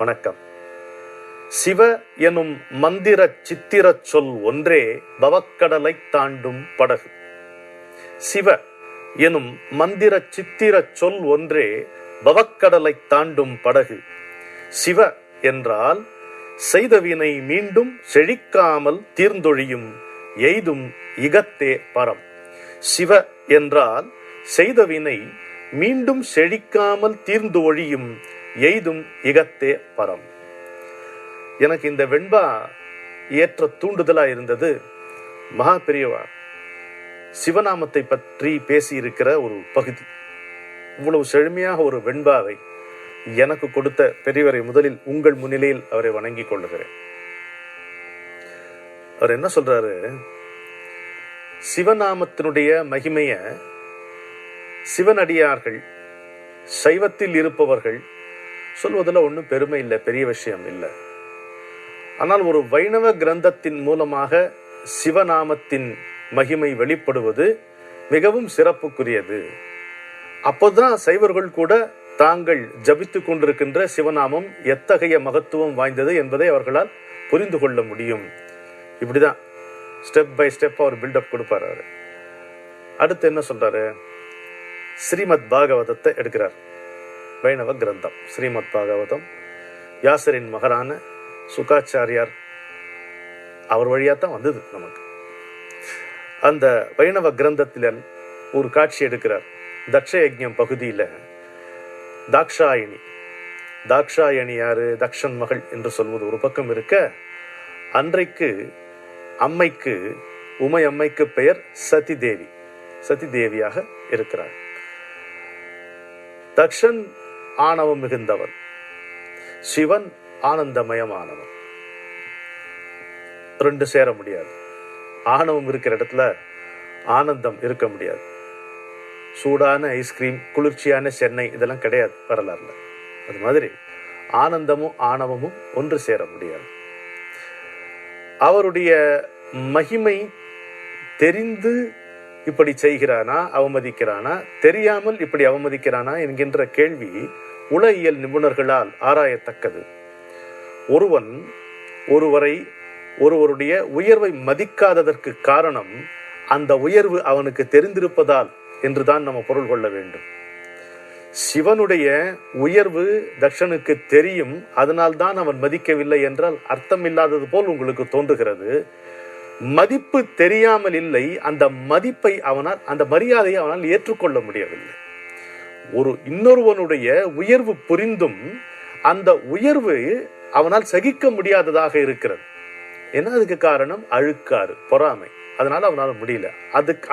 வணக்கம். சிவ எனும் மந்திர சித்திர சொல் ஒன்றே பவக்கடலை தாண்டும் படகு. சிவ எனும் மந்திர சித்திர சொல் ஒன்றே பவக்கடலை தாண்டும் படகு. சிவ என்றால் செய்தவினை மீண்டும் செழிக்காமல் தீர்ந்தொழியும் எய்தும் இகத்தே பரம். சிவ என்றால் செய்தவினை மீண்டும் செழிக்காமல் தீர்ந்து ஒழியும் எய்தும் இகத்தே பரம். எனக்கு இந்த வெண்பா ஏற்ற தூண்டுதலா இருந்தது. மகா பெரியவா சிவநாமத்தை பற்றி பேசியிருக்கிற ஒரு பகுதி. இவ்வளவு செழுமையாக ஒரு வெண்பாவை எனக்கு கொடுத்த பெரியவரை முதலில் உங்கள் முன்னிலையில் அவரை வணங்கிக் கொள்ளுகிறேன். அவர் என்ன சொல்றாரு? சிவநாமத்தினுடைய மகிமைய சிவனடியார்கள், சைவத்தில் இருப்பவர்கள் சொல்வதில் ஒன்றும் பெருமை இல்லை, பெரிய விஷயம் இல்லை. ஆனால் ஒரு வைணவ கிரந்தத்தின் மூலமாக சிவநாமத்தின் மகிமை வெளிப்படுவது மிகவும் சிறப்புக்குரியது. அப்போதான் சைவர்கள் கூட தாங்கள் ஜபித்துக் கொண்டிருக்கின்ற சிவநாமம் எத்தகைய மகத்துவம் வாய்ந்தது என்பதை அவர்களால் புரிந்து கொள்ள முடியும். இப்படிதான் ஸ்டெப் பை ஸ்டெப் அவர் பில்டப் கொடுப்பார். அடுத்து என்ன சொல்றாரு? ஸ்ரீமத் பாகவதத்தை எடுக்கிறார். வைணவ கிரந்தம் ஸ்ரீமத் பாகவதம் வியாசரின் மகரான சுகாச்சாரியார் அவர் வழியா தான் வந்தது நமக்கு. அந்த வைணவ கிரந்தத்தில ஒரு காட்சி எடுக்கிறார். தக்ஷயஜ்ஞம் பகுதியில தாக்ஷாயணி, தாக்ஷாயணி யாரு? தக்ஷன் மகள் என்று சொல்வது ஒரு பக்கம் இருக்க, அன்றைக்கு அம்மைக்கு, உமை அம்மைக்கு பெயர் சதி தேவி, சதி தேவியாக இருக்கிறார். தக்ஷன் ஆணவம் மிகுந்தவன், சிவன் ஆனந்தமயமானவன். ரெண்டு சேர முடியாது. ஆணவம் இருக்கிற இடத்துல ஆனந்தம் இருக்க முடியாது. சூடான ஐஸ்கிரீம், குளிர்ச்சியான சென்னை இதெல்லாம் கிடையாது வரலாறுல. அது மாதிரி ஆனந்தமும் ஆணவமும் ஒன்று சேர முடியாது. அவருடைய மகிமை தெரிந்து இப்படி செய்கிறானா, அவமதிக்கிறானா, தெரியாமல் இப்படி அவமதிக்கிறானா என்கின்ற கேள்வி உலகியல் நிபுணர்களால் ஆராயத்தக்கது. ஒருவன் ஒருவருடைய உயர்வை மதிக்காததற்கு காரணம் அந்த உயர்வு அவனுக்கு தெரிந்திருப்பதால் என்றுதான் நம்ம பொருள் கொள்ள வேண்டும். சிவனுடைய உயர்வு தக்ஷனுக்கு தெரியும், அதனால்தான் அவன் மதிக்கவில்லை என்றால் அர்த்தம் இல்லாதது போல் உங்களுக்கு தோன்றுகிறது. மதிப்பு தெரியாமல் இல்லை, அந்த மதிப்பை அவனால், அந்த மரியாதையை அவனால் ஏற்றுக்கொள்ள முடியவில்லை. இன்னொருவனுடைய உயர்வு புரிந்தும் அந்த உயர்வு அவனால் சகிக்க முடியாததாக இருக்கிறது. ஏன்னா அதுக்கு காரணம் அழுக்காறு, பொறாமை. அதனால அவனால் முடியல.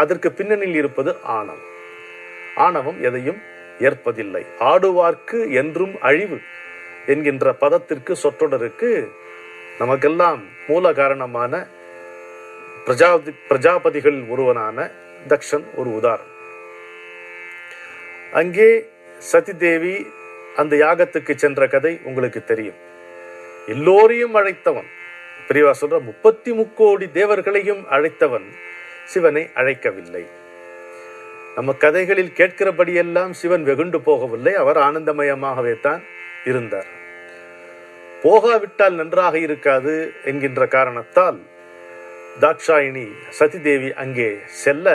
அதற்கு பின்னணியில் இருப்பது ஆணவம். ஆணவம் எதையும் ஏற்பதில்லை. ஆடுவார்க்கு என்றும் அழிவு என்கின்ற பதத்திற்கு, சொற்றொடருக்கு நமக்கெல்லாம் மூல காரணமான பிரஜாபதிகள் ஒருவனான தக்ஷன் ஒரு உதாரணம். அங்கே சதி தேவி அந்த யாகத்துக்கு சென்ற கதை உங்களுக்கு தெரியும். எல்லோரையும் அழைத்தவன், பெரியவா சொல்ற 33 கோடி தேவர்களையும் அழைத்தவன் சிவனை அழைக்கவில்லை. நம்ம கதைகளில் கேட்கிறபடியெல்லாம் சிவன் வெகுண்டு போகவில்லை. அவர் ஆனந்தமயமாகவே தான் இருந்தார். போகாவிட்டால் நன்றாக இருக்காது என்கின்ற காரணத்தால் தாக்ஷாயினி சதி தேவி அங்கே செல்ல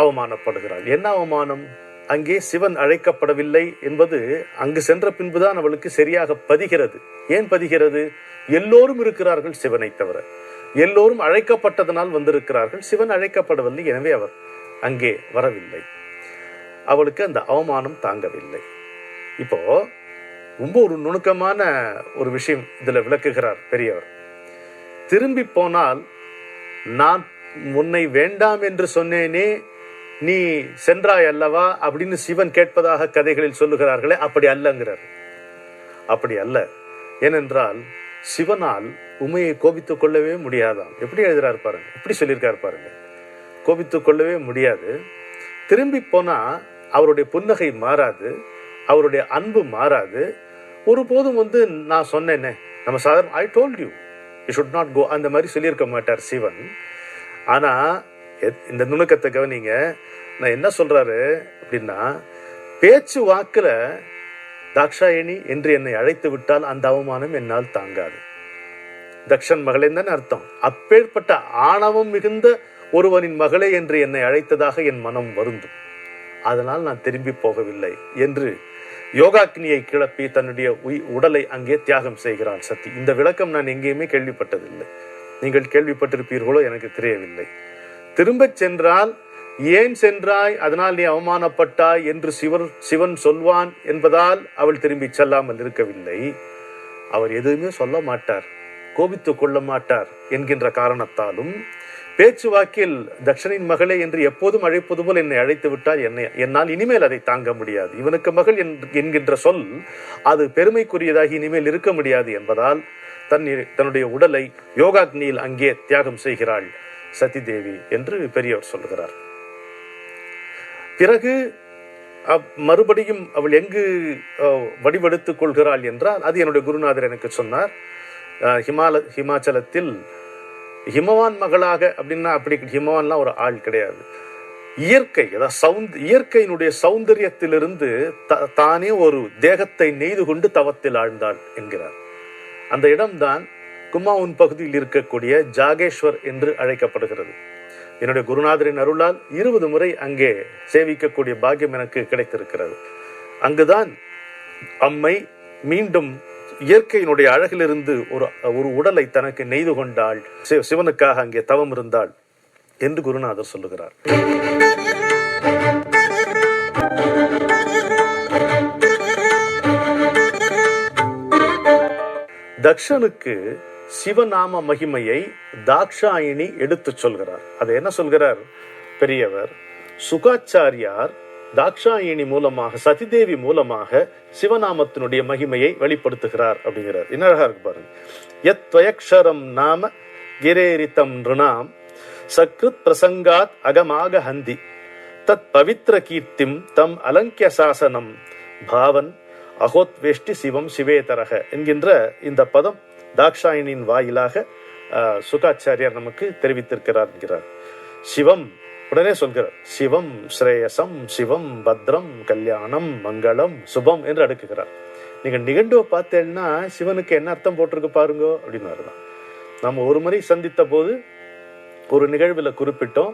அவமானப்படுகிறாள். என்ன அவமானம்? அங்கே சிவன் அழைக்கப்படவில்லை என்பது அங்கு சென்ற பின்புதான் அவளுக்கு சரியாக பதிகிறது. ஏன் பதிகிறது? எல்லோரும் இருக்கிறார்கள் சிவனை தவிர. எல்லோரும் அழைக்கப்பட்டதனால் வந்திருக்கிறார்கள், சிவன் அழைக்கப்படவில்லை, எனவே அவர் அங்கே வரவில்லை. அவளுக்கு அந்த அவமானம் தாங்கவில்லை. இப்போ ரொம்ப ஒரு நுணுக்கமான ஒரு விஷயம் இதுல விளக்குகிறார் பெரியவர். திரும்பி போனால், நான் உன்னை வேண்டாம் என்று சொன்னேனே, நீ சென்றாய் அல்லவா அப்படின்னு சிவன் கேட்பதாக கதைகளில் சொல்லுகிறார்களே, அப்படி அல்லங்கிறார். அப்படி அல்ல. ஏனென்றால் சிவனால் உமையை கோபித்துக் கொள்ளவே முடியாதாம். எப்படி எழுதுறாரு பாருங்க, எப்படி சொல்லியிருக்காரு பாருங்க. கோபித்துக் கொள்ளவே முடியாது. திரும்பி போனா அவருடைய புன்னகை மாறாது, அவருடைய அன்பு மாறாது. ஒருபோதும் நான் சொன்னேனே, நம்ம சாதாரண I told you should not go அந்த மாதிரி சொல்லியிருக்க மாட்டார் சிவன். ஆனா இந்த நுணுக்கத்தை கவனிங்க. நான் என்ன சொல்றாரு அப்படின்னா, பேச்சு வாக்குல தாக்ஷாயணி என்று என்னை அழைத்து விட்டால் அந்த அவமானம் என்னால் தாங்காது. தக்ஷன் மகளே தானே அர்த்தம். அப்பேற்பட்ட ஆணவம் மிகுந்த ஒருவனின் மகளே என்று என்னை அழைத்ததாக என் மனம் வருந்தும். அதனால் நான் திரும்பி போகவில்லை என்று யோகாக்னியை கிளப்பி தன்னுடைய உடலை அங்கே தியாகம் செய்கிறாள் சத்தி. இந்த விளக்கம் நான் எங்கேயுமே கேள்விப்பட்டதில்லை. நீங்கள் கேள்விப்பட்டிருப்பீர்களோ எனக்கு தெரியவில்லை. திரும்பச் சென்றால் ஏன் சென்றாய், அதனால் நீ அவமானப்பட்டாய் என்று சிவன் சொல்வான் என்பதால் அவள் திரும்பி செல்லாமல் இருக்கவில்லை. அவர் எதுவுமே சொல்ல மாட்டார், கோபித்துக் கொள்ள மாட்டார் என்கின்ற காரணத்தாலும் பேச்சுவாக்கில் தக்ஷனின் மகளே என்று எப்போதும் அழைப்பது போல் என்னை அழைத்து விட்டால் என்னால் இனிமேல் அதை தாங்க முடியாது. இவனுக்கு மகள் என்கின்ற சொல் அது பெருமைக்குரியதாக இனிமேல் இருக்க முடியாது என்பதால் தன்னுடைய உடலை யோகாக்னியில் அங்கே தியாகம் செய்கிறாள் சதி தேவி என்று பெரியவர் சொல்கிறார். பிறகு மறுபடியும் அவள் எங்கு வடிவெடுத்துக் கொள்கிறாள் என்றால், அது என்னுடைய குருநாதர் எனக்கு சொன்னார். ஹிமாச்சலத்தில் ஹிமவான் மகளாக அப்படின்னா, அப்படி ஹிமவான்லாம் ஒரு ஆள் கிடையாது. இயற்கை, அதாவது இயற்கையினுடைய சௌந்தரியத்திலிருந்து தானே ஒரு தேகத்தை நெய்து கொண்டு தவத்தில் ஆழ்ந்தாள் என்கிறார். அந்த இடம்தான் குமாவுன் பகுதியில் இருக்கக்கூடிய ஜாகேஸ்வர் என்று அழைக்கப்படுகிறது. என்னுடைய குருநாதரின் அருளால் 20 முறை அங்கே சேவிக்கக்கூடிய பாக்கியம் எனக்கு கிடைத்திருக்கிறது. அங்குதான் அம்மை மீண்டும் இயற்கையினுடைய அழகிலிருந்து ஒரு உடலை தனக்கு நெய்து கொண்டாள், சிவனுக்காக அங்கே தவம் இருந்தாள் என்று குருநாதர் சொல்லுகிறார். தக்ஷனுக்கு சிவநாம மகிமையை தாக்ஷாயினி எடுத்து சொல்கிறார். அதை என்ன சொல்கிறார் பெரியவர்? சுகாச்சாரியார் தாக்ஷாயினி மூலமாக, சதிதேவி மூலமாக சிவநாமத்தினுடைய மகிமையை வெளிப்படுத்துகிறார் அப்படிங்கிறார். என்ன அழகா இருக்கு பாருங்க. யத் துவயக்ஷரம் நாம கிரேரிதம் நிருணாம் சக்ருத் பிரசங்காத் அகமாக ஹந்தி தத் பவித்ர கீர்த்திம் தம் அலங்கிய சாசனம் பாவன் அகோத் வேஷ்டி சிவம் சிவேதரக என்கின்ற இந்த பதம் தாக்ஷாயினின் வாயிலாக சுகாச்சாரியார் நமக்கு தெரிவித்திருக்கிறார் என்கிறார். சிவம் உடனே சொல்கிறார், சிவம் ஸ்ரேயசம், சிவம் பத்ரம், கல்யாணம், மங்களம், சுபம் என்று அடுக்குகிறார். நீங்க நிகண்டுவை பார்த்தேன்னா சிவனுக்கு என்ன அர்த்தம் போட்டிருக்கு பாருங்க அப்படின்னு வருதான். நம்ம ஒரு முறை சந்தித்த போது ஒரு நிகழ்வில் குறிப்பிட்டோம்.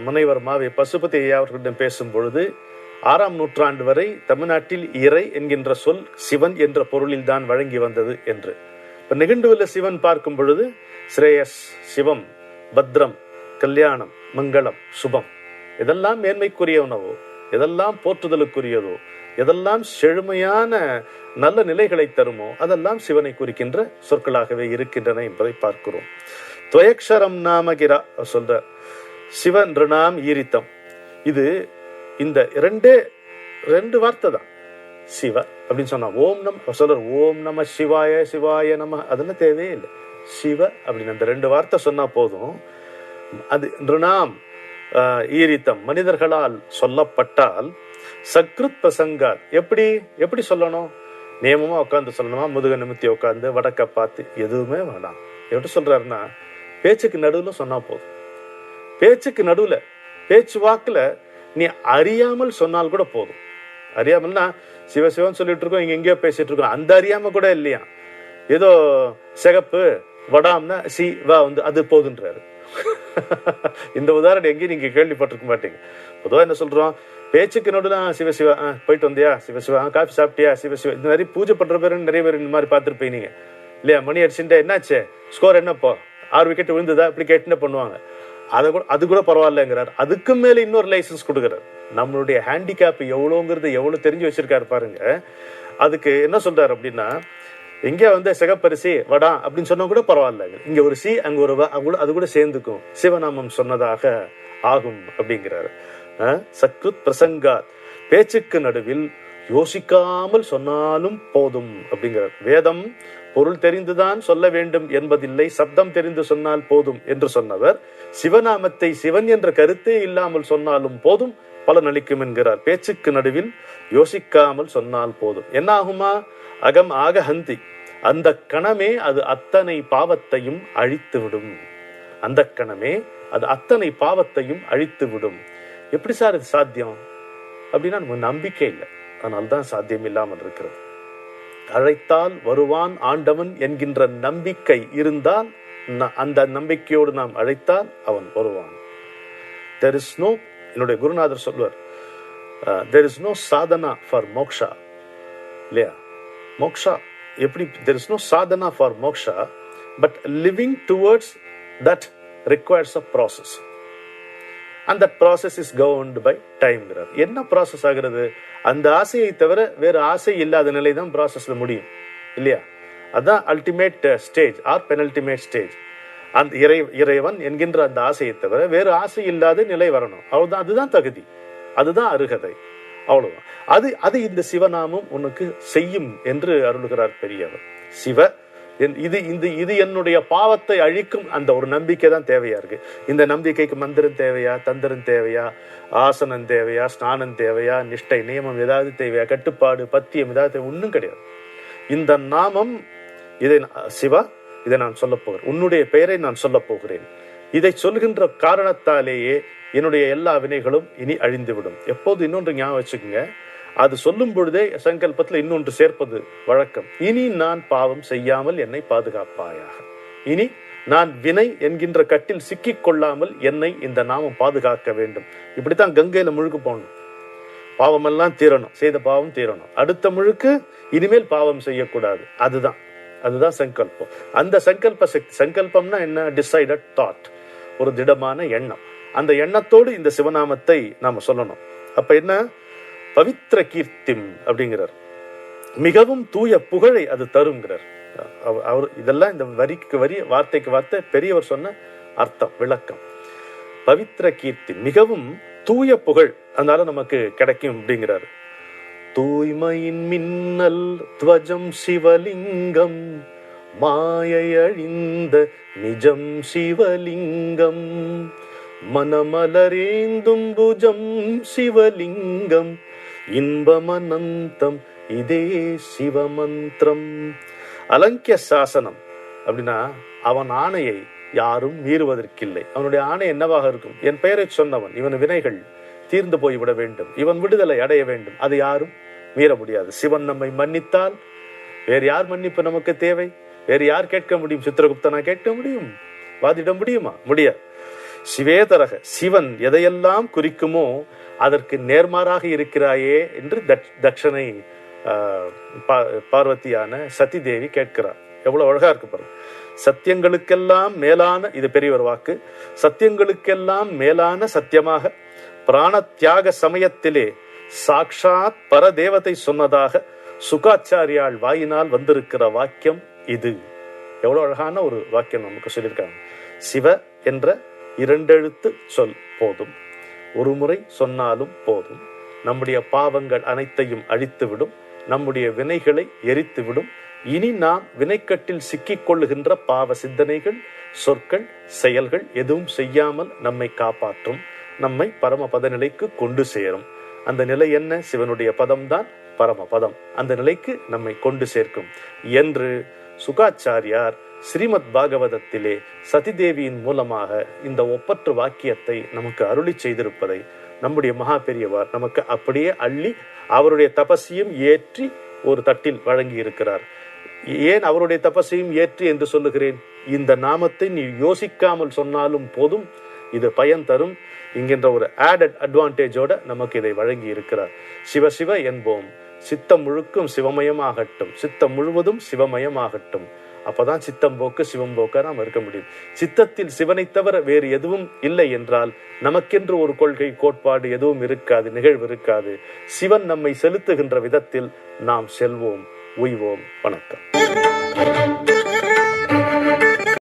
முனைவர் மாவே பசுபதி ஐயா அவர்களிடம் பேசும் பொழுது 6ஆம் நூற்றாண்டு வரை தமிழ்நாட்டில் இறை என்கின்ற சொல் சிவன் என்ற பொருளில் தான் வழங்கி வந்தது என்று. இப்ப நிகண்டுவில் சிவன் பார்க்கும் பொழுது ஸ்ரேயஸ், சிவம், பத்ரம், கல்யாணம், மங்களம், சுபம், எதெல்லாம் மேன்மைக்குரியவனவோ, எதெல்லாம் போற்றுதலுக்குரியதோ, எதெல்லாம் செழுமையான நல்ல நிலைகளை தருமோ அதெல்லாம் சிவனை குறிக்கின்ற சொற்களாகவே இருக்கின்றன என்பதை பார்க்கிறோம். துவயக்ஷரம் நாமகிரா சொல்ற சிவன் ரிணாம் ஈரித்தம், இது இந்த ரெண்டு வார்த்தை தான். சிவ அப்படின்னு சொன்னா ஓம் சொல்ற ஓம் நம சிவாய, சிவாய நம, அதெல்லாம் தேவையே இல்லை. சிவ அப்படின்னு அந்த 2 வார்த்தை சொன்னா போதும். அது நிருணாம் ஈரித்தம், மனிதர்களால் சொல்லப்பட்டால் சக்ருத் பிரசங்காத், எப்படி சொல்லணும்? நியமமா உட்காந்து சொல்லணுமா, முதுக நிமித்தி உட்காந்து வடக்க பார்த்து எதுவுமே வேணாம். எப்படி சொல்றாருன்னா, பேச்சுக்கு நடுவுல சொன்னா போதும். பேச்சுக்கு நடுவுல, பேச்சு வாக்குல நீ அறியாமல் சொன்னால் கூட போதும். அறியாமல்னா சிவசிவன் சொல்லிட்டு இருக்கோம், இங்க எங்கேயோ பேசிட்டு இருக்கோம், அந்த அறியாம கூட இல்லையா, ஏதோ சிகப்பு வடாம்னா சிவா அது போதுன்றாரு. இந்த உதாரணம் எங்கேயும் நீங்க கேள்விப்பட்டிருக்க மாட்டீங்க. பொதுவாக என்ன சொல்றோம், பேச்சுக்கு நடுவுல சிவசிவா போயிட்டு வந்தியா, சிவசிவா காஃபி சாப்பிட்டியா, சிவசிவா, இந்த மாதிரி பூஜை பண்ற பேரு நிறைய பேர் இந்த மாதிரி பார்த்துருப்பீங்க நீங்க இல்லையா. மணி அடிச்சுட்டா என்னாச்சு, ஸ்கோர் என்னப்போ, 6 விக்கெட் விழுந்ததா, இப்படி கேட்டுன்னு பண்ணுவாங்க. அது கூட பரவாயில்லங்கிறார். அதுக்கு மேல இன்னொரு லைசன்ஸ் கொடுக்குறாரு. நம்மளுடைய ஹேண்டிகேப் எவ்வளோங்கிறது எவ்வளவு தெரிஞ்சு வச்சிருக்காரு பாருங்க. அதுக்கு என்ன சொல்றாரு அப்படின்னா, எங்கே சிகப்பரிசி வடா அப்படின்னு சொன்னா கூட பரவாயில்ல, இங்க ஒரு சி அங்க ஒரு அது கூட சேர்ந்துக்கும், சிவநாமம் சொன்னதாக ஆகும் அப்படிங்கிறாரு. சக்ருத் பிரசங்காத், பேச்சுக்கு நடுவில் யோசிக்காமல் சொன்னாலும் போதும் அப்படிங்கிறார். வேதம் பொருள் தெரிந்துதான் சொல்ல வேண்டும் என்பதில்லை, சப்தம் தெரிந்து சொன்னால் போதும் என்று சொன்னவர் சிவநாமத்தை சிவன் என்ற கருத்தே இல்லாமல் சொன்னாலும் போதும் பலன் அளிக்கும் என்கிறார். பேச்சுக்கு நடுவில் யோசிக்காமல் சொன்னால் போதும். என்ன ஆகுமா? அகம் ஆக ஹந்தி, அந்த கணமே அது அத்தனை பாவத்தையும் அழித்து விடும். அந்த கணமே அது அத்தனை பாவத்தையும் அழித்து விடும். எப்படி சார் இது சாத்தியம் அப்படின்னா நமக்கு நம்பிக்கை இல்லை. அதனால்தான் சாத்தியம் இல்லாமல் இருக்கிறது. அழைத்தால் வருவான் ஆண்டவன் என்கின்ற நம்பிக்கை இருந்தால், அந்த நம்பிக்கையோடு நாம் அழைத்தால் அவன் வருவான். There is no, என்னுடைய குருநாதர் சொல்வார், there is no sadhana for moksha. இல்லையா? மோக்ஷா எப்படி? there is no sadhana for moksha, but living towards that requires a process. And that process is governed by time. என்ன ப்ராசஸ் ஆகிறது? அந்த ஆசையை தவிர வேறு ஆசை இல்லாத நிலை தான் ப்ராசஸ்ல முடியும், இல்லையா? அதுதான் ultimate stage or penultimate stage. அந்த இறைவன் என்கின்ற அந்த ஆசையை தவிர வேறு ஆசை இல்லாத நிலை வரணும். அவ்வளவுதான். அதுதான் தகுதி, அதுதான் அருகதை, அவ்வளவுதான். அது இந்த சிவநாமம் உனக்கு செய்யும் என்று அருளுகிறார் பெரியவர். சிவ இது என்னுடைய பாவத்தை அழிக்கும் அந்த ஒரு நம்பிக்கை தான் தேவையா இருக்கு. இந்த நம்பிக்கைக்கு மந்திரம் தேவையா, தந்திரம் தேவையா, ஆசனம் தேவையா, ஸ்நானம் தேவையா, நிஷ்டை நியமம் ஏதாவது தேவையா, கட்டுப்பாடு பத்தியம் ஏதாவது தேவை? ஒன்றும் கிடையாது. இந்த நாமம், இதை சிவா, இதை நான் சொல்ல போகிறேன், உன்னுடைய பெயரை நான் சொல்ல போகிறேன். இதை சொல்கின்ற காரணத்தாலேயே என்னுடைய எல்லா வினைகளும் இனி அழிந்துவிடும். எப்போது இன்னொன்று ஞாபகம் வச்சுக்கோங்க, அது சொல்லும் பொழுதே சங்கல்பத்தில் இன்னொன்று சேர்ப்பது வழக்கம். இனி நான் பாவம் செய்யாமல் என்னை பாதுகாப்பாயாக. இனி நான் வினை என்கின்ற கட்டில் சிக்கிக் கொள்ளாமல் என்னை இந்த நாமம் பாதுகாக்க வேண்டும். இப்படித்தான் கங்கையில முழுக்கு போகணும். பாவமெல்லாம் தீரணும், செய்த பாவம் தீரணும். அடுத்த முழுக்கு இனிமேல் பாவம் செய்யக்கூடாது. அதுதான் சங்கல்பம். அந்த சங்கல்ப சக்தி, சங்கல்பம்னா என்ன? டிசைடட் தாட், ஒரு திடமான எண்ணம். அந்த எண்ணத்தோடு இந்த சிவநாமத்தை நாம சொல்லணும். அப்ப என்ன? பவித்ர கீர்த்திம் அப்படிங்கிறார். மிகவும் தூய புகழை அது தருங்கிறார் அவர். இதெல்லாம் இந்த வரிக்கு வரி, வார்த்தைக்கு வார்த்தை பெரியவர் சொன்ன அர்த்தம், விளக்கம். பவித்ர கீர்த்தி, மிகவும் தூய புகழ், அதனால நமக்கு கிடைக்கும் அப்படிங்கிறார். தூய்மையின் மின்னல் துவஜம் சிவலிங்கம், மாயை அழிந்த நிஜம் சிவலிங்கம், மனமலரேந்தும் புஜம் சிவலிங்கம், இன்பமனந்தம் இதே சிவமந்திரம். அலங்கிய சாசனம் அப்படின்னா அவன் ஆணையை யாரும் மீறுவதற்கில்லை. அவனுடைய ஆணை என்னவாக இருக்கும்? என் பெயரை சொன்னவன், இவன் வினைகள் தீர்ந்து போய்விட வேண்டும், இவன் விடுதலை அடைய வேண்டும், அது யாரும் மீற முடியாது. சிவன் நம்மை மன்னித்தால் வேறு யார் மன்னிப்பு நமக்கு தேவை? வேறு யார் கேட்க முடியும்? சித்திரகுப்தனா கேட்க முடியும்? வாதிட முடியுமா? முடியாது. சிவேதரக, சிவன் எதையெல்லாம் குறிக்குமோ அதற்கு நேர்மாறாக இருக்கிறாயே என்று தட்சணை பார்வதியான சதி தேவி கேட்கிறார். எவ்வளவு அழகா இருக்கு பாருங்க. சத்தியங்களுக்கெல்லாம் மேலான, இது பெரியவர் வாக்கு, சத்தியங்களுக்கெல்லாம் மேலான சத்தியமாக பிராண தியாக சமயத்திலே சாக்ஷாத் பரதேவதை சொன்னதாக சுகாச்சாரியால் வாயினால் வந்திருக்கிற வாக்கியம் இது. எவ்வளவு அழகான ஒரு வாக்கியம் நமக்கு சொல்லியிருக்காங்க. சிவ என்ற 2 எழுத்து சொல் போதும், ஒரு முறை சொன்னாலும் போதும், நம்முடைய பாவங்கள் அனைத்தையும் அழித்துவிடும், நம்முடைய வினைகளை எரித்துவிடும். இனி நாம் வினைக்கட்டில் சிக்கிக் கொள்ளுகின்ற பாவ சிந்தனைகள், சொற்கள், செயல்கள் எதுவும் செய்யாமல் நம்மை காப்பாற்றும், நம்மை பரமபத நிலைக்கு கொண்டு சேரும். அந்த நிலை என்ன? சிவனுடைய பதம்தான் பரமபதம். அந்த நிலைக்கு நம்மை கொண்டு சேர்க்கும் என்று சுகாச்சாரியார் ஸ்ரீமத் பாகவதத்திலே சதிதேவியின் மூலமாக இந்த ஒப்பற்ற வாக்கியத்தை நமக்கு அருளி செய்திருப்பதை நம்முடைய மகா பெரியவர் நமக்கு அப்படியே அள்ளி அவருடைய தபசையும் ஏற்றி ஒரு தட்டில் வழங்கி இருக்கிறார். ஏன் அவருடைய தபசையும் ஏற்றி என்று சொல்லுகிறேன்? இந்த நாமத்தை நீ யோசிக்காமல் சொன்னாலும் போதும், இது பயன் தரும் என்கின்ற ஒரு ஆடட் அட்வான்டேஜோட நமக்கு இதை வழங்கி இருக்கிறார். சிவ சிவ என்போம், சித்தம் முழுக்கும் சிவமயமாகட்டும், சித்தம் முழுவதும் சிவமயமாகட்டும். அப்பதான் சித்தம் போக்கு சிவம் போக்க நாம் இருக்க முடியும். சித்தத்தில் சிவனை தவிர வேறு எதுவும் இல்லை என்றால் நமக்கென்று ஒரு கொள்கை, கோட்பாடு எதுவும் இருக்காது, நிகழ்வு இருக்காது. சிவன் நம்மை செலுத்துகின்ற விதத்தில் நாம் செல்வோம், உய்வோம். வணக்கம்.